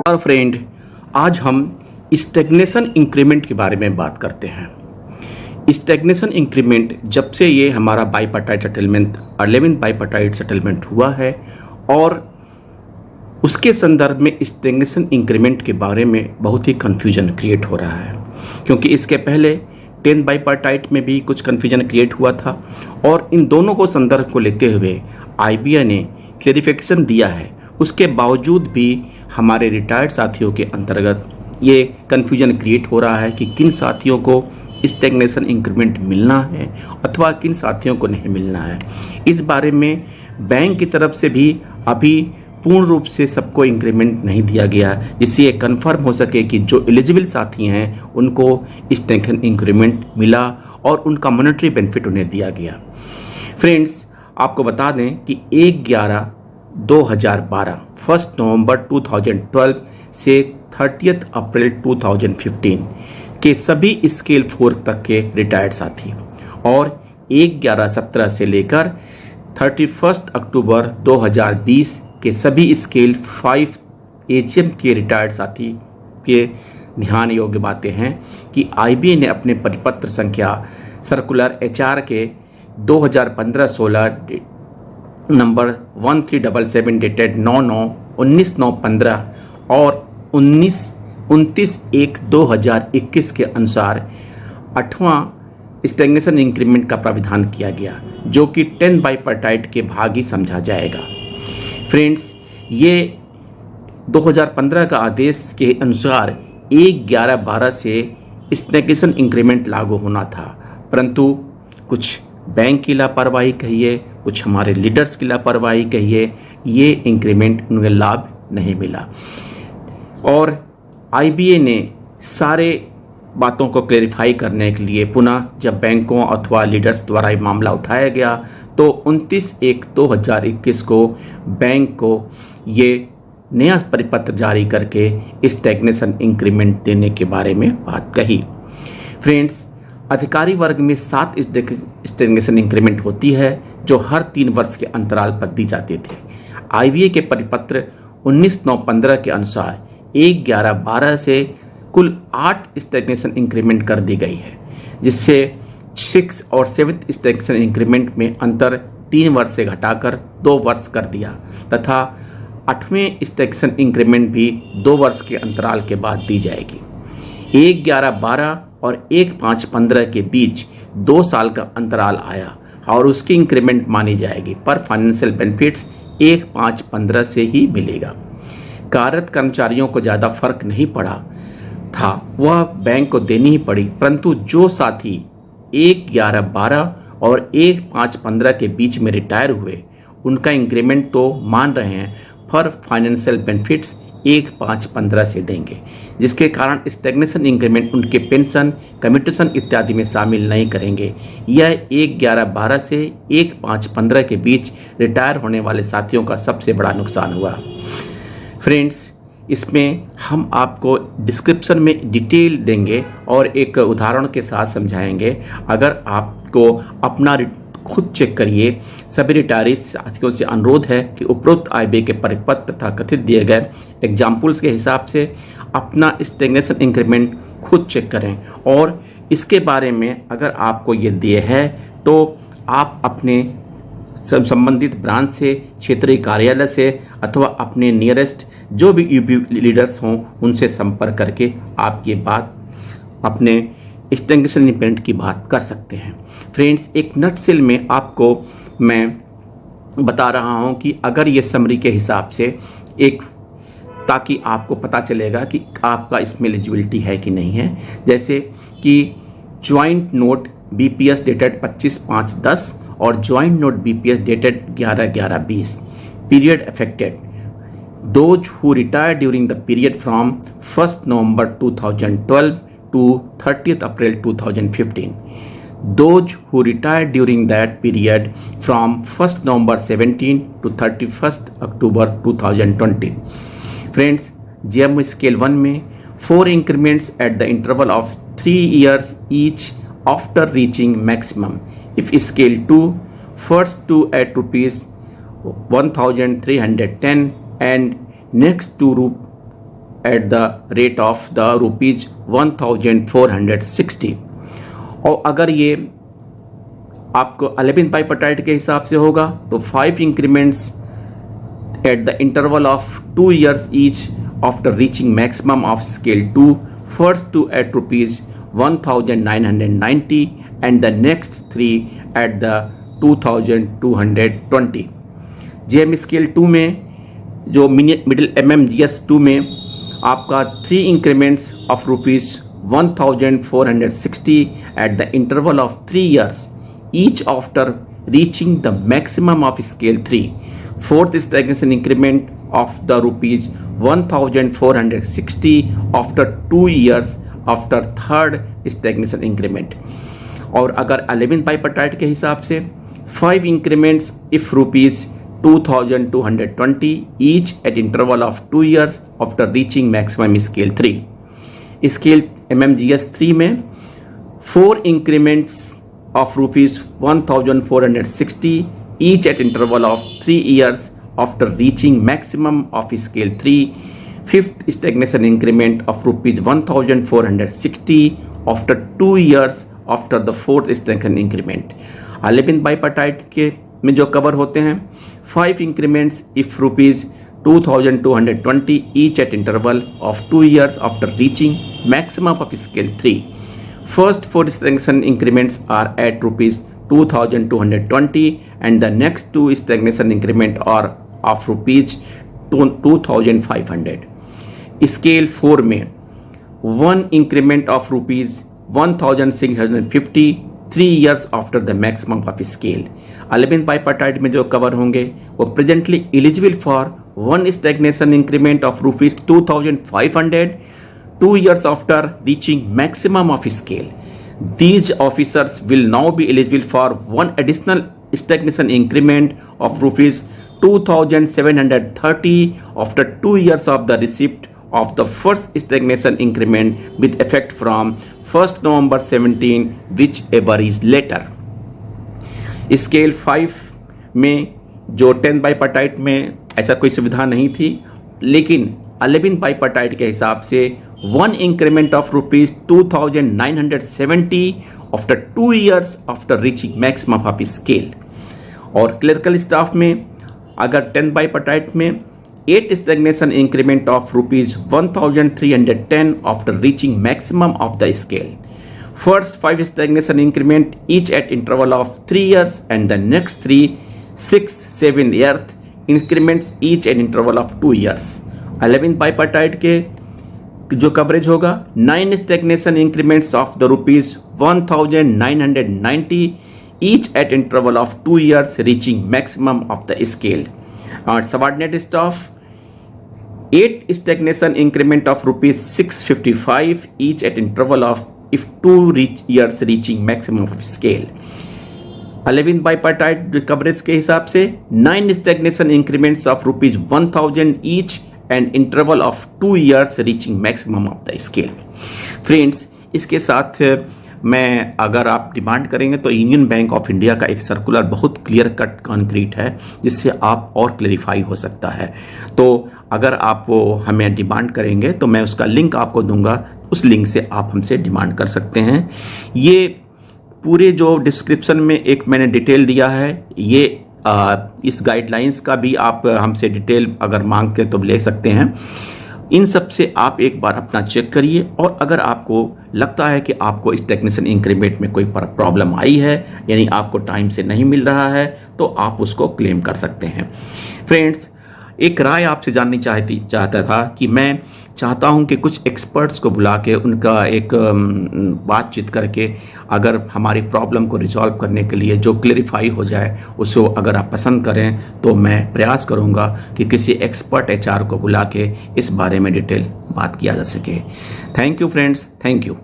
और फ्रेंड, आज हम स्टैग्नेशन इंक्रीमेंट के बारे में बात करते हैं। स्टैग्नेशन इंक्रीमेंट जब से ये हमारा बाईपार्टाइट सेटलमेंट 11th बाईपार्टाइट सेटलमेंट हुआ है और उसके संदर्भ में स्टैग्नेशन इंक्रीमेंट के बारे में बहुत ही कन्फ्यूजन क्रिएट हो रहा है, क्योंकि इसके पहले 10th बाईपार्टाइट में भी कुछ कन्फ्यूजन क्रिएट हुआ था और इन दोनों को संदर्भ को लेते हुए आईबीए ने क्लेरिफिकेशन दिया है। उसके बावजूद भी हमारे रिटायर्ड साथियों के अंतर्गत ये कन्फ्यूजन क्रिएट हो रहा है कि किन साथियों को स्टैग्नेशन इंक्रीमेंट मिलना है अथवा किन साथियों को नहीं मिलना है। इस बारे में बैंक की तरफ से भी अभी पूर्ण रूप से सबको इंक्रीमेंट नहीं दिया गया, जिससे ये कन्फर्म हो सके कि जो एलिजिबल साथी हैं उनको स्टैग्नेशन इंक्रीमेंट मिला और उनका मॉनेटरी बेनिफिट उन्हें दिया गया। फ्रेंड्स, आपको बता दें कि 1/11/2012 1 नवंबर 2012 से 30 अप्रैल 2015 के सभी स्केल 4 तक के रिटायर्ड साथी और 1/11/17 से लेकर 31 अक्टूबर 2020 के सभी स्केल 5 एजीएम के रिटायर्ड साथी के ध्यान योग्य बातें हैं कि आईबीए ने अपने परिपत्र संख्या सर्कुलर एचआर के 2015-16 नंबर 1377 डेटेड 9/19/15 और 29/1/2021 के अनुसार 8वां स्टैग्नेशन इंक्रीमेंट का प्राविधान किया गया, जो कि 10th बाईपार्टाइट के भाग ही समझा जाएगा। फ्रेंड्स, ये 2015 का आदेश के अनुसार 1/11/12 से स्टैग्नेशन इंक्रीमेंट लागू होना था, परंतु कुछ बैंक की लापरवाही कहिए, कुछ हमारे लीडर्स की लापरवाही कहिए, ये इंक्रीमेंट उन्हें लाभ नहीं मिला और आईबीए ने सारे बातों को क्लेरिफाई करने के लिए पुनः जब बैंकों अथवा लीडर्स द्वारा ये मामला उठाया गया तो 29/1/2021 को बैंक को ये नया परिपत्र जारी करके स्टैग्नेशन इंक्रीमेंट देने के बारे में बात कही। फ्रेंड्स, अधिकारी वर्ग में 7 स्टैग्नेशन इंक्रीमेंट होती है जो हर 3 वर्ष के अंतराल पर दी जाती थी। आईबीए के परिपत्र 19/9/15 के अनुसार 1/11/12 से कुल 8 स्टैग्नेशन इंक्रीमेंट कर दी गई है, जिससे 6 और 7th स्टैग्नेशन इंक्रीमेंट में अंतर 3 वर्ष से घटाकर 2 वर्ष कर दिया तथा 8वें स्टैग्नेशन इंक्रीमेंट भी 2 वर्ष के अंतराल के बाद दी जाएगी। 1/11/12 और 1/5/15 के बीच 2 साल का अंतराल आया और उसकी इंक्रीमेंट मानी जाएगी, पर फाइनेंशियल बेनिफिट्स 1/5/15 से ही मिलेगा। कार्यरत कर्मचारियों को ज़्यादा फर्क नहीं पड़ा था, वह बैंक को देनी ही पड़ी, परंतु जो साथी 1/11/12 और 1/5/15 के बीच में रिटायर हुए उनका इंक्रीमेंट तो मान रहे हैं, पर फाइनेंशियल बेनिफिट्स 1/5/15 से देंगे, जिसके कारण स्टैग्नेशन इंक्रीमेंट उनके पेंशन, कम्यूटेशन इत्यादि में शामिल नहीं करेंगे। यह 1/11/12 से 1/5/15 के बीच रिटायर होने वाले साथियों का सबसे बड़ा नुकसान हुआ। फ्रेंड्स, इसमें हम आपको डिस्क्रिप्शन में डिटेल देंगे और एक उदाहरण के साथ समझाएंगे। अगर आपको अपना खुद चेक करिए। सभी रिटायरी साथियों से अनुरोध है कि उपरोक्त आईबीए के परिपत्र तथा कथित दिए गए एग्जाम्पल्स के हिसाब से अपना स्टैग्नेशन इंक्रीमेंट खुद चेक करें और इसके बारे में अगर आपको ये दिए है तो आप अपने संबंधित ब्रांच से, क्षेत्रीय कार्यालय से अथवा अपने नियरेस्ट जो भी यूपी लीडर्स हों उनसे संपर्क करके आप ये बात अपने स्टैग्नेशन इंक्रीमेंट की बात कर सकते हैं। फ्रेंड्स, एक नटसेल में आपको मैं बता रहा हूं कि अगर ये समरी के हिसाब से एक, ताकि आपको पता चलेगा कि आपका इसमें एलिजिबिलिटी है कि नहीं है। जैसे कि ज्वाइंट नोट बीपीएस डेटेड 25/5/10 और joint note BPS dated 11/11/20। Period affected those who retired during the period from 1st November 2012 to 30th April 2015. Those who retired during that period from 1st November 17 to 31st October 2020. Friends, GM Scale 1 में 4 increments at the interval of 3 years each after reaching maximum. If Scale 2, first 2 at rupees 1,310 and next to at the rate of the rupees 1460। और अगर ये आपको 11th bipartite के हिसाब से होगा तो 5 increments at the interval of 2 years each after reaching maximum of scale 2, first 2 at rupees 1990 and the next 3 at the 2220। JM scale 2 में जो मिडिल MMGS 2 में आपका 3 increments of rupees 1460 at the interval of 3 years each after reaching the maximum of scale 3, fourth stagnation increment of the rupees 1460 after 2 years after third stagnation increment। और अगर 11th bipartite के हिसाब से 5 increments if rupees 2220 each at interval of 2 years after reaching maximum scale 3। Scale MMGS 3 में 4 increments of rupees 1460 each at interval of 3 years after reaching maximum of scale 3, fifth stagnation increment of rupees 1460 after 2 years after the fourth stagnation increment। 11th bipartite के में जो cover होते हैं 5 increments if rupees 2220 each at interval of 2 years after reaching maximum of scale 3। First 4 stagnation increments are at rupees 2220 and the next 2 stagnation increment are of rupees 2500। Scale 4 में 1 increment of rupees 1650 3 years after the maximum of scale। 11th bipartite में जो cover होंगे वो presently eligible for 1 stagnation increment of rupees 2500 2 years after reaching maximum of scale। These officers will now be eligible for 1 additional stagnation increment of rupees 2730 after 2 years of the receipt of the first stagnation increment with effect from 1st November 17 whichever is later। Scale 5 में जो 10th bipartite में ऐसा कोई सुविधा नहीं थी, लेकिन 11th bipartite के हिसाब से 1 increment of rupees 2970 after 2 years after reaching maximum of scale। और क्लरिकल स्टाफ में अगर 10th बाइपर्टाइट में 8 stagnation increment of rupees 1310 after reaching maximum of the scale। First 5 stagnation increment each at interval of 3 years and the next 3 6th 7th 8th increments each at interval of 2 years। 11th bipartite के जो coverage होगा 9 stagnation increments of the rupees 1990 each at interval of 2 years reaching maximum of the scale। और subordinate staff 8 stagnation increment of rupees 655 each at interval of if 2 years reaching maximum of scale। 11th bipartite coverage के हिसाब से 9 stagnation increments of rupees 1000 each and interval of 2 years reaching maximum of the scale। Friends, इसके साथ मैं अगर आप demand करेंगे तो यूनियन बैंक ऑफ इंडिया का एक सर्कुलर बहुत क्लियर कट कॉन्क्रीट है जिससे आप और क्लेरिफाई हो सकता है। तो अगर आप वो हमें डिमांड करेंगे तो मैं उसका लिंक आपको दूंगा, उस लिंक से आप हमसे डिमांड कर सकते हैं। ये पूरे जो डिस्क्रिप्शन में एक मैंने डिटेल दिया है, ये इस गाइडलाइंस का भी आप हमसे डिटेल अगर मांग के तो ले सकते हैं। इन सब से आप एक बार अपना चेक करिए और अगर आपको लगता है कि आपको इस टेक्नीशियन इंक्रीमेंट में कोई प्रॉब्लम आई है, यानी आपको टाइम से नहीं मिल रहा है, तो आप उसको क्लेम कर सकते हैं। फ्रेंड्स, एक राय आपसे जाननी चाहता था कि मैं चाहता हूं कि कुछ एक्सपर्ट्स को बुला के उनका एक बातचीत करके अगर हमारी प्रॉब्लम को रिजॉल्व करने के लिए जो क्लेरिफाई हो जाए उसको अगर आप पसंद करें तो मैं प्रयास करूंगा कि किसी एक्सपर्ट एचआर को बुला के इस बारे में डिटेल बात किया जा सके। Thank you friends, thank you.